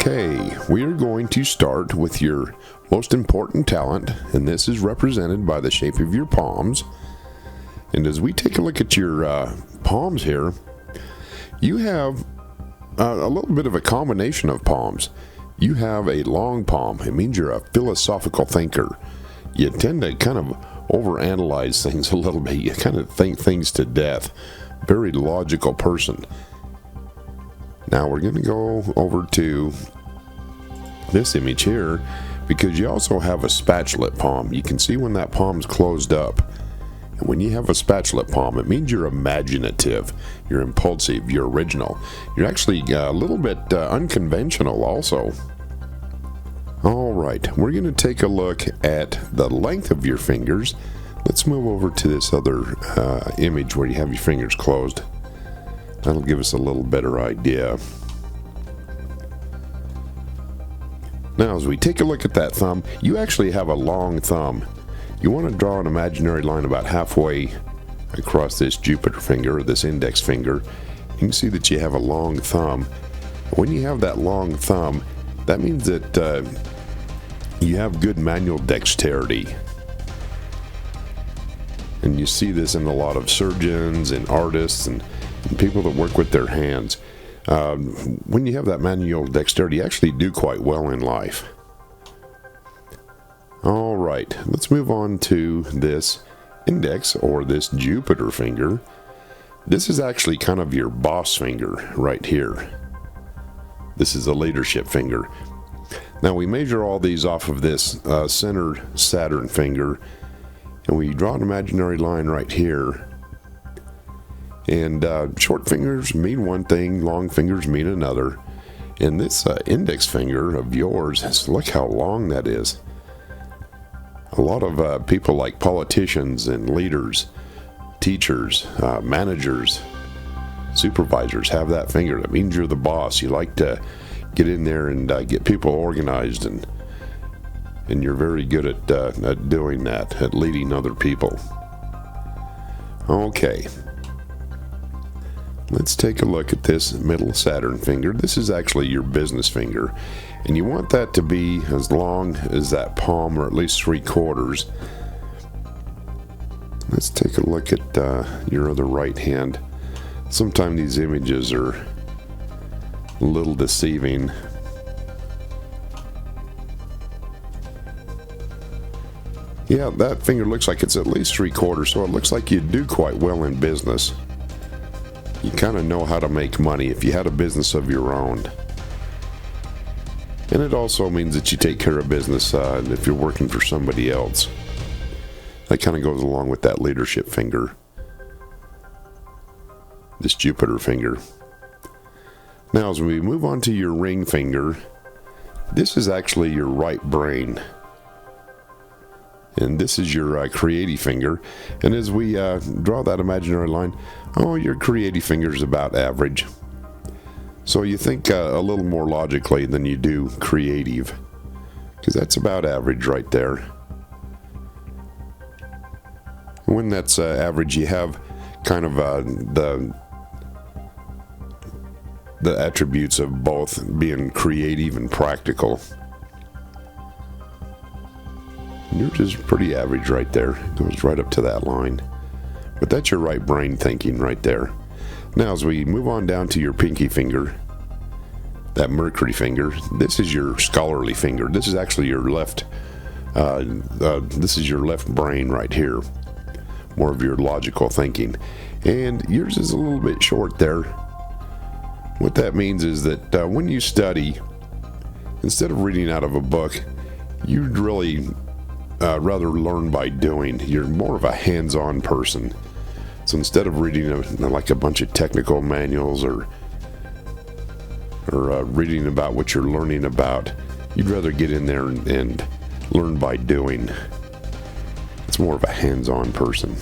Okay, we are going to start with your most important talent, and this is represented by the shape of your palms. And as we take a look at your palms here, you have a little bit of a combination of palms. You have a long palm. It means you're a philosophical thinker. You tend to kind of overanalyze things a little bit. You kind of think things to death. Very logical person. Now we're going to go over to this image here because you also have a spatulate palm. You can see when that palm's closed up. And when you have a spatulate palm, it means you're imaginative, you're impulsive, you're original. You're actually a little bit unconventional also. All right, we're going to take a look at the length of your fingers. Let's move over to this other image where you have your fingers closed. That'll give us a little better idea. Now, as we take a look at that thumb, you actually have a long thumb. You want to draw an imaginary line about halfway across this Jupiter finger, or this index finger. You can see that you have a long thumb. When you have that long thumb, that means that you have good manual dexterity. And you see this in a lot of surgeons and artists and people that work with their hands. When you have that manual dexterity, you actually do quite well in life. All right, let's move on to this index, or this Jupiter finger. This is actually kind of your boss finger right here. This is a leadership finger. Now we measure all these off of this center Saturn finger, and we draw an imaginary line right here. And short fingers mean one thing, long fingers mean another. And this index finger of yours, look how long that is. A lot of people like politicians and leaders, teachers, managers, supervisors have that finger. That means you're the boss. You like to get in there and get people organized, and you're very good at doing that, at leading other people. Okay. Let's take a look at this middle Saturn finger. This is actually your business finger, and you want that to be as long as that palm, or at least 3/4. Let's take a look at your other right hand. Sometimes these images are a little deceiving. Yeah, that finger looks like it's at least 3/4, so it looks like you do quite well in business. You kind of know how to make money if you had a business of your own. And it also means that you take care of business if you're working for somebody else. That kind of goes along with that leadership finger, this Jupiter finger. Now, as we move on to your ring finger, this is actually your right brain. And this is your creative finger. And as we draw that imaginary line, your creative finger is about average. So you think a little more logically than you do creative, because that's about average right there. When that's average, you have kind of the attributes of both being creative and practical. Yours is pretty average right there. It goes right up to that line. But that's your right brain thinking right there. Now, as we move on down to your pinky finger, that Mercury finger, this is your scholarly finger. This is actually your left. This is your left brain right here. More of your logical thinking. And yours is a little bit short there. What that means is that when you study, instead of reading out of a book, you'd really rather learn by doing. You're more of a hands-on person. So instead of reading like a bunch of technical manuals or reading about what you're learning about, you'd rather get in there and learn by doing. It's more of a hands-on person.